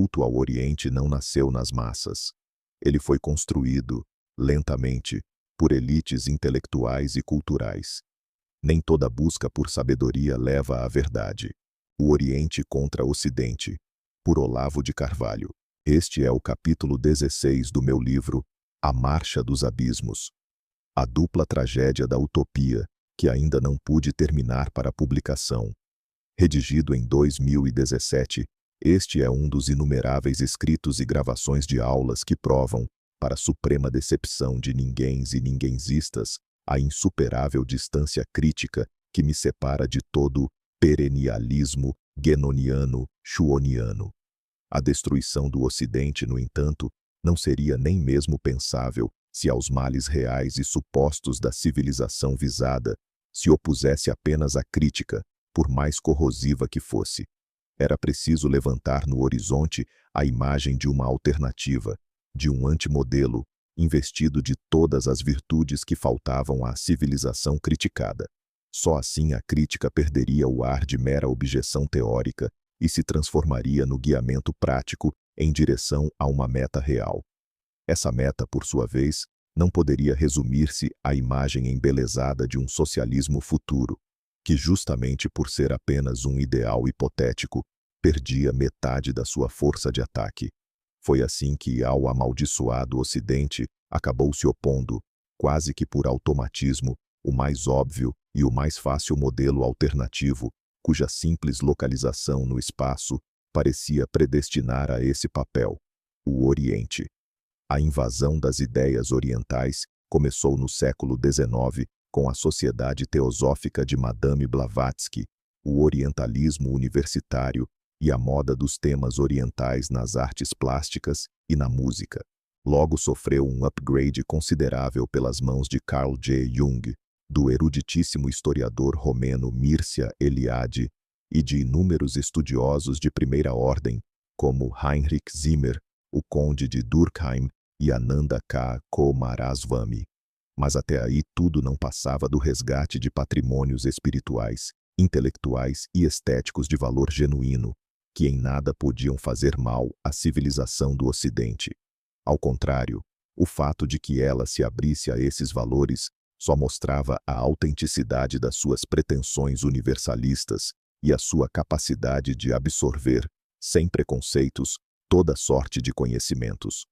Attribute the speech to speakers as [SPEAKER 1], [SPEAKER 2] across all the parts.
[SPEAKER 1] culto ao Oriente não nasceu nas massas. Ele foi construído, lentamente, por elites intelectuais e culturais. Nem toda busca por sabedoria leva à verdade. O Oriente contra Ocidente, por Olavo de Carvalho. Este é o capítulo 16 do meu livro, A Marcha dos Abismos. A dupla tragédia da utopia, que ainda não pude terminar para publicação. Redigido em 2017, este é um dos inumeráveis escritos e gravações de aulas que provam, para a suprema decepção de ninguéms e ninguémsistas, a insuperável distância crítica que me separa de todo perennialismo guénoniano, schuoniano. A destruição do Ocidente, no entanto, não seria nem mesmo pensável se aos males reais e supostos da civilização visada se opusesse apenas a crítica, por mais corrosiva que fosse. Era preciso levantar no horizonte a imagem de uma alternativa, de um antimodelo, investido de todas as virtudes que faltavam à civilização criticada. Só assim a crítica perderia o ar de mera objeção teórica e se transformaria no guiamento prático em direção a uma meta real. Essa meta, por sua vez, não poderia resumir-se à imagem embelezada de um socialismo futuro, que justamente por ser apenas um ideal hipotético, perdia metade da sua força de ataque. Foi assim que, ao amaldiçoado Ocidente, acabou se opondo, quase que por automatismo, o mais óbvio e o mais fácil modelo alternativo, cuja simples localização no espaço parecia predestinar a esse papel: o Oriente. A invasão das ideias orientais começou no século XIX com a Sociedade Teosófica de Madame Blavatsky, o orientalismo universitário e a moda dos temas orientais nas artes plásticas e na música. Logo sofreu um upgrade considerável pelas mãos de Carl J. Jung, do eruditíssimo historiador romeno Mircea Eliade e de inúmeros estudiosos de primeira ordem, como Heinrich Zimmer, o conde de Durkheim e Ananda K. Coomaraswamy. Mas até aí tudo não passava do resgate de patrimônios espirituais, intelectuais e estéticos de valor genuíno, que em nada podiam fazer mal à civilização do Ocidente. Ao contrário, o fato de que ela se abrisse a esses valores só mostrava a autenticidade das suas pretensões universalistas e a sua capacidade de absorver, sem preconceitos, toda sorte de conhecimentos.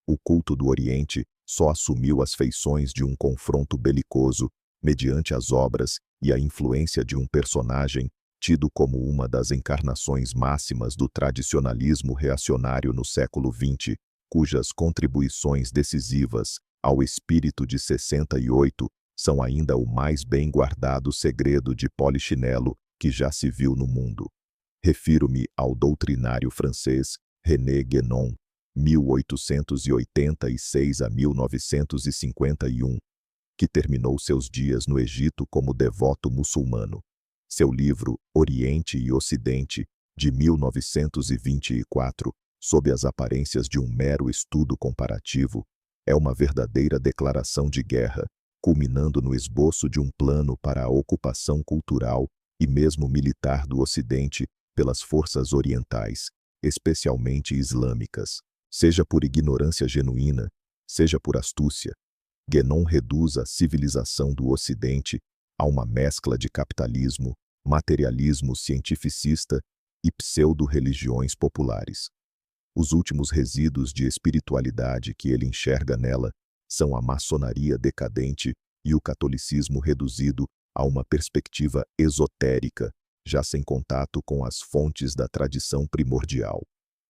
[SPEAKER 1] O culto do Oriente só assumiu as feições de um confronto belicoso mediante as obras e a influência de um personagem tido como uma das encarnações máximas do tradicionalismo reacionário no século XX, cujas contribuições decisivas ao espírito de 68 são ainda o mais bem guardado segredo de polichinelo que já se viu no mundo. Refiro-me ao doutrinário francês René Guénon, 1886 a 1951, que terminou seus dias no Egito como devoto muçulmano. Seu livro Oriente e Ocidente, de 1924, sob as aparências de um mero estudo comparativo, é uma verdadeira declaração de guerra, culminando no esboço de um plano para a ocupação cultural e mesmo militar do Ocidente pelas forças orientais, especialmente islâmicas. Seja por ignorância genuína, seja por astúcia, Guénon reduz a civilização do Ocidente a uma mescla de capitalismo, materialismo cientificista e pseudo-religiões populares. Os últimos resíduos de espiritualidade que ele enxerga nela são a maçonaria decadente e o catolicismo reduzido a uma perspectiva esotérica, já sem contato com as fontes da tradição primordial.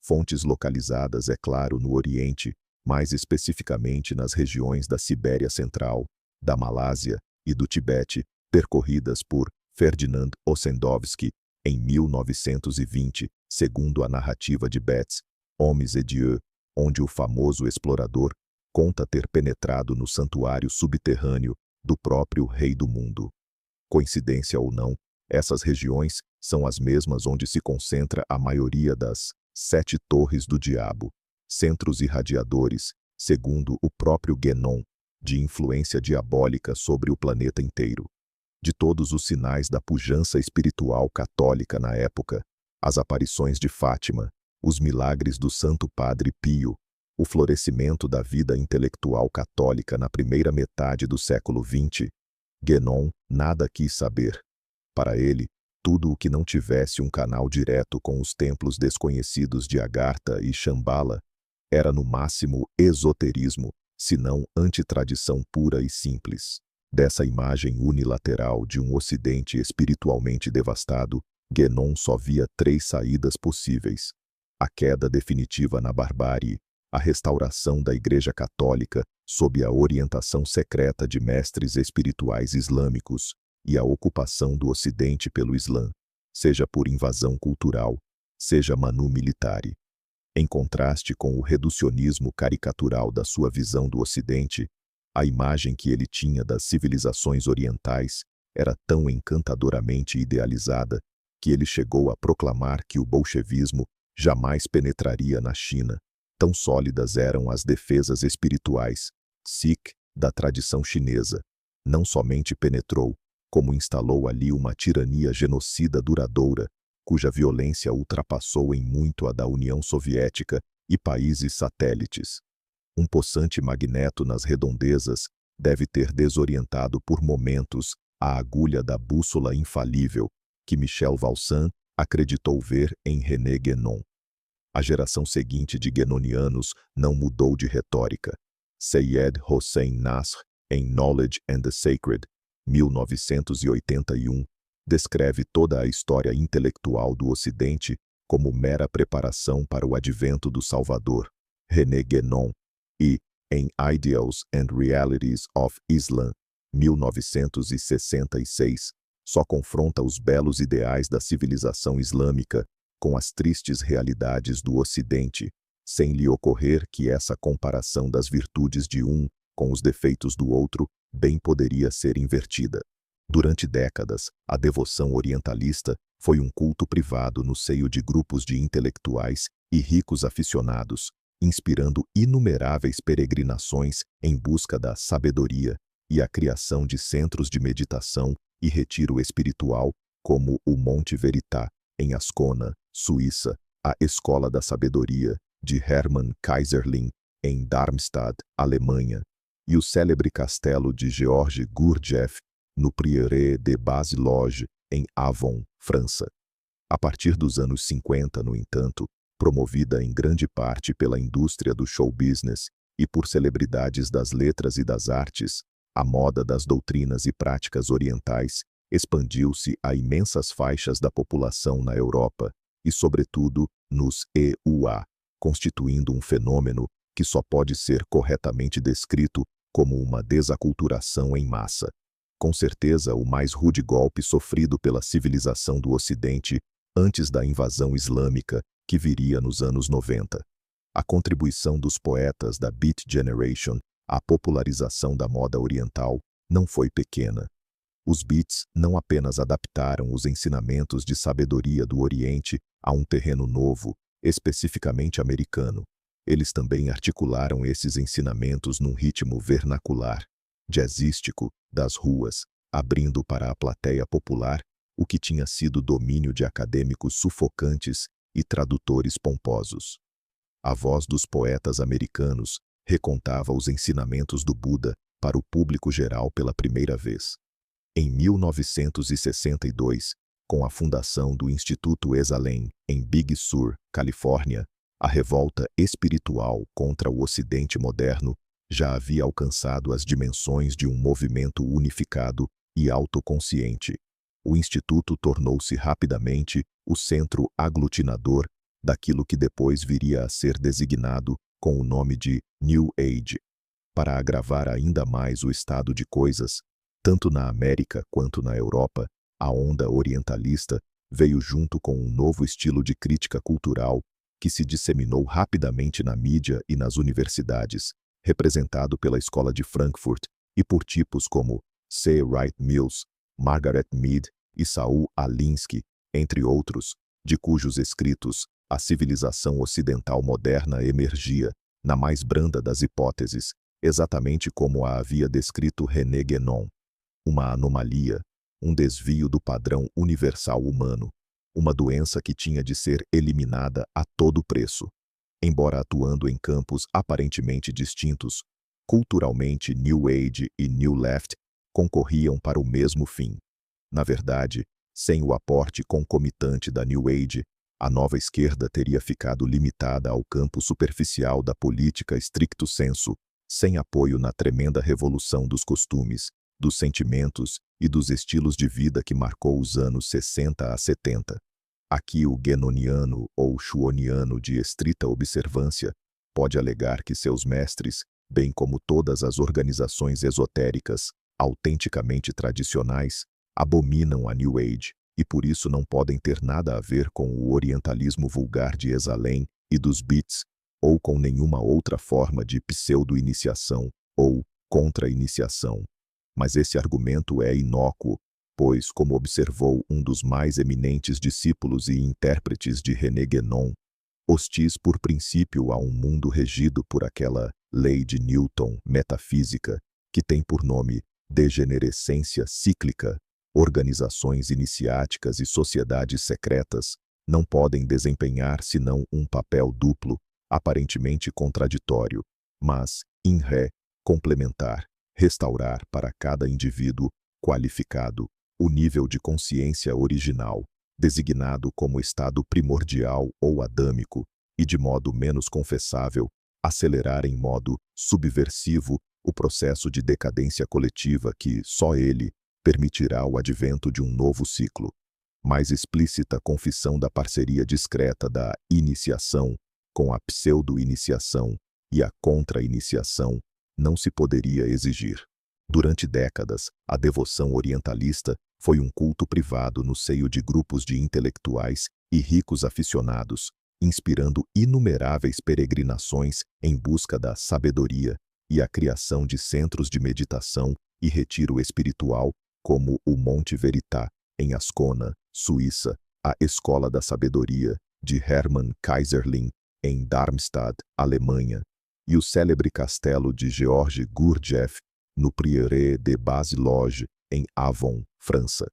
[SPEAKER 1] Fontes localizadas, é claro, no Oriente, mais especificamente nas regiões da Sibéria Central, da Malásia e do Tibete, percorridas por Ferdinand Ossendowski em 1920, segundo a narrativa de Betz, Hommes et Dieu, onde o famoso explorador conta ter penetrado no santuário subterrâneo do próprio Rei do Mundo. Coincidência ou não, essas regiões são as mesmas onde se concentra a maioria das 7 torres do diabo, centros irradiadores, segundo o próprio Guénon, de influência diabólica sobre o planeta inteiro. De todos os sinais da pujança espiritual católica na época, as aparições de Fátima, os milagres do Santo Padre Pio, o florescimento da vida intelectual católica na primeira metade do século XX, Guénon nada quis saber. Para ele, tudo o que não tivesse um canal direto com os templos desconhecidos de Agartha e Shambhala era no máximo esoterismo, se não antitradição pura e simples. Dessa imagem unilateral de um Ocidente espiritualmente devastado, Guénon só via 3 saídas possíveis: a queda definitiva na barbárie, a restauração da Igreja Católica sob a orientação secreta de mestres espirituais islâmicos e a ocupação do Ocidente pelo Islã, seja por invasão cultural, seja manu militare. Em contraste com o reducionismo caricatural da sua visão do Ocidente, a imagem que ele tinha das civilizações orientais era tão encantadoramente idealizada que ele chegou a proclamar que o bolchevismo jamais penetraria na China. Tão sólidas eram as defesas espirituais, Sikh, da tradição chinesa. Não somente penetrou, como instalou ali uma tirania genocida duradoura, cuja violência ultrapassou em muito a da União Soviética e países satélites. Um possante magneto nas redondezas deve ter desorientado por momentos a agulha da bússola infalível que Michel Valsan acreditou ver em René Guénon. A geração seguinte de guénonianos não mudou de retórica. Seyed Hossein Nasr, em Knowledge and the Sacred, 1981, descreve toda a história intelectual do Ocidente como mera preparação para o advento do Salvador, René Guénon, e, em Ideals and Realities of Islam, 1966, só confronta os belos ideais da civilização islâmica com as tristes realidades do Ocidente, sem lhe ocorrer que essa comparação das virtudes de um com os defeitos do outro bem poderia ser invertida. Durante décadas, a devoção orientalista foi um culto privado no seio de grupos de intelectuais e ricos aficionados, inspirando inumeráveis peregrinações em busca da sabedoria e a criação de centros de meditação e retiro espiritual, como o Monte Verità, em Ascona, Suíça, a Escola da Sabedoria, de Hermann Kaiserling, em Darmstadt, Alemanha, e o célebre castelo de Georges Gurdjieff, no Prieuré de Bas-Loges, em Avon, França. A partir dos anos 50, no entanto, promovida em grande parte pela indústria do show business e por celebridades das letras e das artes, a moda das doutrinas e práticas orientais expandiu-se a imensas faixas da população na Europa e, sobretudo, nos EUA, constituindo um fenômeno que só pode ser corretamente descrito como uma desaculturação em massa. Com certeza, o mais rude golpe sofrido pela civilização do Ocidente antes da invasão islâmica, que viria nos anos 90. A contribuição dos poetas da Beat Generation à popularização da moda oriental não foi pequena. Os Beats não apenas adaptaram os ensinamentos de sabedoria do Oriente a um terreno novo, especificamente americano. Eles também articularam esses ensinamentos num ritmo vernacular, jazzístico, das ruas, abrindo para a plateia popular o que tinha sido domínio de acadêmicos sufocantes e tradutores pomposos. A voz dos poetas americanos recontava os ensinamentos do Buda para o público geral pela primeira vez. Em 1962, com a fundação do Instituto Esalen, em Big Sur, Califórnia, a revolta espiritual contra o Ocidente moderno já havia alcançado as dimensões de um movimento unificado e autoconsciente. O Instituto tornou-se rapidamente o centro aglutinador daquilo que depois viria a ser designado com o nome de New Age. Para agravar ainda mais o estado de coisas, tanto na América quanto na Europa, a onda orientalista veio junto com um novo estilo de crítica cultural que se disseminou rapidamente na mídia e nas universidades, representado pela Escola de Frankfurt e por tipos como C. Wright Mills, Margaret Mead e Saul Alinsky, entre outros, de cujos escritos a civilização ocidental moderna emergia, na mais branda das hipóteses, exatamente como a havia descrito René Guénon: uma anomalia, um desvio do padrão universal humano. uma doença que tinha de ser eliminada a todo preço. Embora atuando em campos aparentemente distintos, culturalmente New Age e New Left concorriam para o mesmo fim. Na verdade, sem o aporte concomitante da New Age, a nova esquerda teria ficado limitada ao campo superficial da política stricto sensu, sem apoio na tremenda revolução dos costumes, dos sentimentos e dos estilos de vida que marcou os anos 60 a 70. Aqui o guénoniano ou schuoniano de estrita observância pode alegar que seus mestres, bem como todas as organizações esotéricas, autenticamente tradicionais, abominam a New Age, e por isso não podem ter nada a ver com o orientalismo vulgar de Esalen e dos Beats, ou com nenhuma outra forma de pseudo-iniciação ou contra-iniciação. Mas esse argumento é inócuo, pois, como observou um dos mais eminentes discípulos e intérpretes de René Guénon, hostis por princípio a um mundo regido por aquela lei de Newton metafísica que tem por nome degenerescência cíclica, organizações iniciáticas e sociedades secretas não podem desempenhar senão um papel duplo, aparentemente contraditório, mas, in re, complementar, restaurar para cada indivíduo qualificado o nível de consciência original, designado como estado primordial ou adâmico, e de modo menos confessável, acelerar em modo subversivo o processo de decadência coletiva que, só ele, permitirá o advento de um novo ciclo. Mais explícita confissão da parceria discreta da iniciação com a pseudo-iniciação e a contra-iniciação não se poderia exigir. Durante décadas, a devoção orientalista foi um culto privado no seio de grupos de intelectuais e ricos aficionados, inspirando inumeráveis peregrinações em busca da sabedoria e a criação de centros de meditação e retiro espiritual, como o Monte Verità, em Ascona, Suíça, a Escola da Sabedoria, de Hermann Kaiserling, em Darmstadt, Alemanha, e o célebre castelo de Georges Gurdjieff, no Prieuré de Bas-Loges, em Avon, França.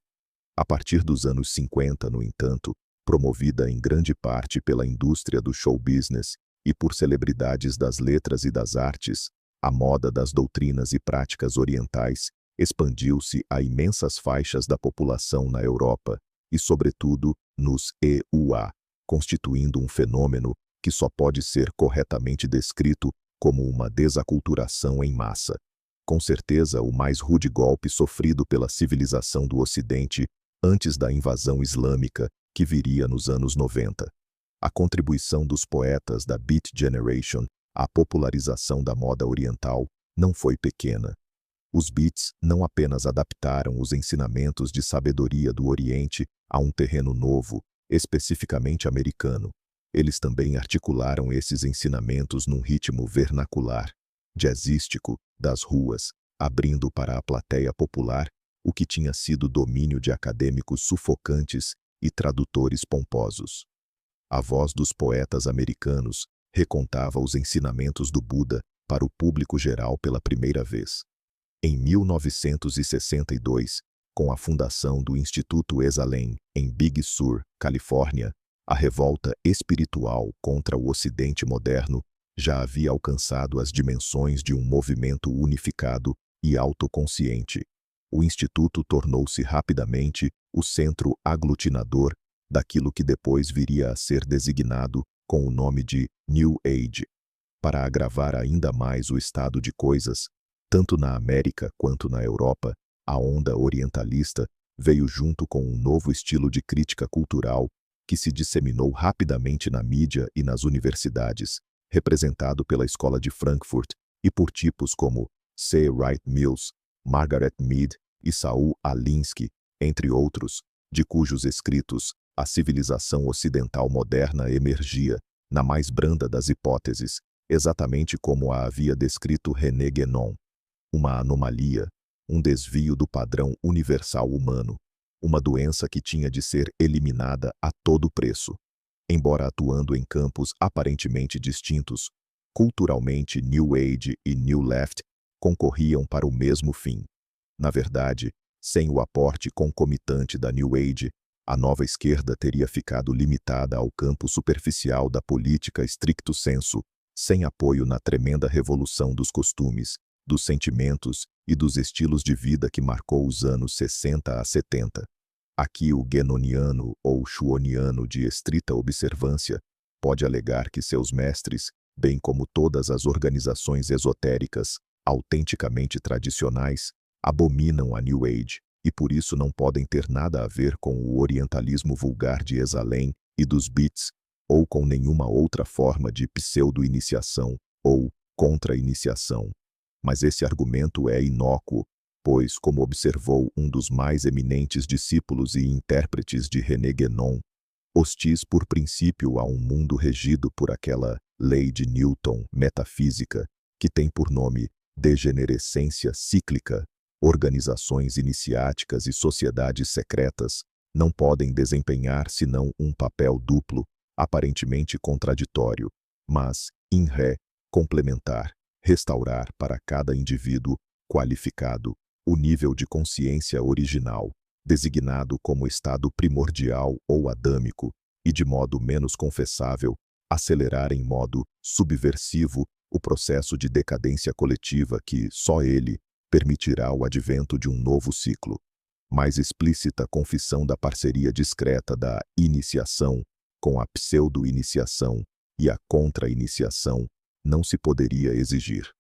[SPEAKER 1] A partir dos anos 50, no entanto, promovida em grande parte pela indústria do show business e por celebridades das letras e das artes, a moda das doutrinas e práticas orientais expandiu-se a imensas faixas da população na Europa e, sobretudo, nos EUA, constituindo um fenômeno que só pode ser corretamente descrito como uma desaculturação em massa. Com certeza, o mais rude golpe sofrido pela civilização do Ocidente antes da invasão islâmica, que viria nos anos 90. A contribuição dos poetas da Beat Generation à popularização da moda oriental não foi pequena. Os Beats não apenas adaptaram os ensinamentos de sabedoria do Oriente a um terreno novo, especificamente americano. Eles também articularam esses ensinamentos num ritmo vernacular, jazzístico, das ruas, abrindo para a plateia popular o que tinha sido domínio de acadêmicos sufocantes e tradutores pomposos. A voz dos poetas americanos recontava os ensinamentos do Buda para o público geral pela primeira vez. Em 1962, com a fundação do Instituto Esalen, em Big Sur, Califórnia, a revolta espiritual contra o Ocidente moderno já havia alcançado as dimensões de um movimento unificado e autoconsciente. O Instituto tornou-se rapidamente o centro aglutinador daquilo que depois viria a ser designado com o nome de New Age. Para agravar ainda mais o estado de coisas, tanto na América quanto na Europa, a onda orientalista veio junto com um novo estilo de crítica cultural que se disseminou rapidamente na mídia e nas universidades, representado pela Escola de Frankfurt e por tipos como C. Wright Mills, Margaret Mead e Saul Alinsky, entre outros, de cujos escritos a civilização ocidental moderna emergia, na mais branda das hipóteses, exatamente como a havia descrito René Guénon. Uma anomalia, um desvio do padrão universal humano, uma doença que tinha de ser eliminada a todo preço. Embora atuando em campos aparentemente distintos, culturalmente New Age e New Left concorriam para o mesmo fim. Na verdade, sem o aporte concomitante da New Age, A nova esquerda teria ficado limitada ao campo superficial da política stricto sensu, sem apoio na tremenda revolução dos costumes, dos sentimentos e dos estilos de vida que marcou os anos 60 a 70. Aqui o guénoniano ou schuoniano de estrita observância pode alegar que seus mestres, bem como todas as organizações esotéricas, autenticamente tradicionais, abominam a New Age e por isso não podem ter nada a ver com o orientalismo vulgar de Esalen e dos Beats, ou com nenhuma outra forma de pseudo-iniciação ou contra-iniciação. Mas esse argumento é inócuo, pois, como observou um dos mais eminentes discípulos e intérpretes de René Guénon, hostis por princípio a um mundo regido por aquela lei de Newton metafísica que tem por nome degenerescência cíclica, organizações iniciáticas e sociedades secretas não podem desempenhar senão um papel duplo, aparentemente contraditório, mas, in ré, complementar, restaurar para cada indivíduo qualificado o nível de consciência original, designado como estado primordial ou adâmico, e de modo menos confessável, acelerar em modo subversivo o processo de decadência coletiva que, só ele, permitirá o advento de um novo ciclo. Mais explícita confissão da parceria discreta da iniciação com a pseudo-iniciação e a contra-iniciação não se poderia exigir.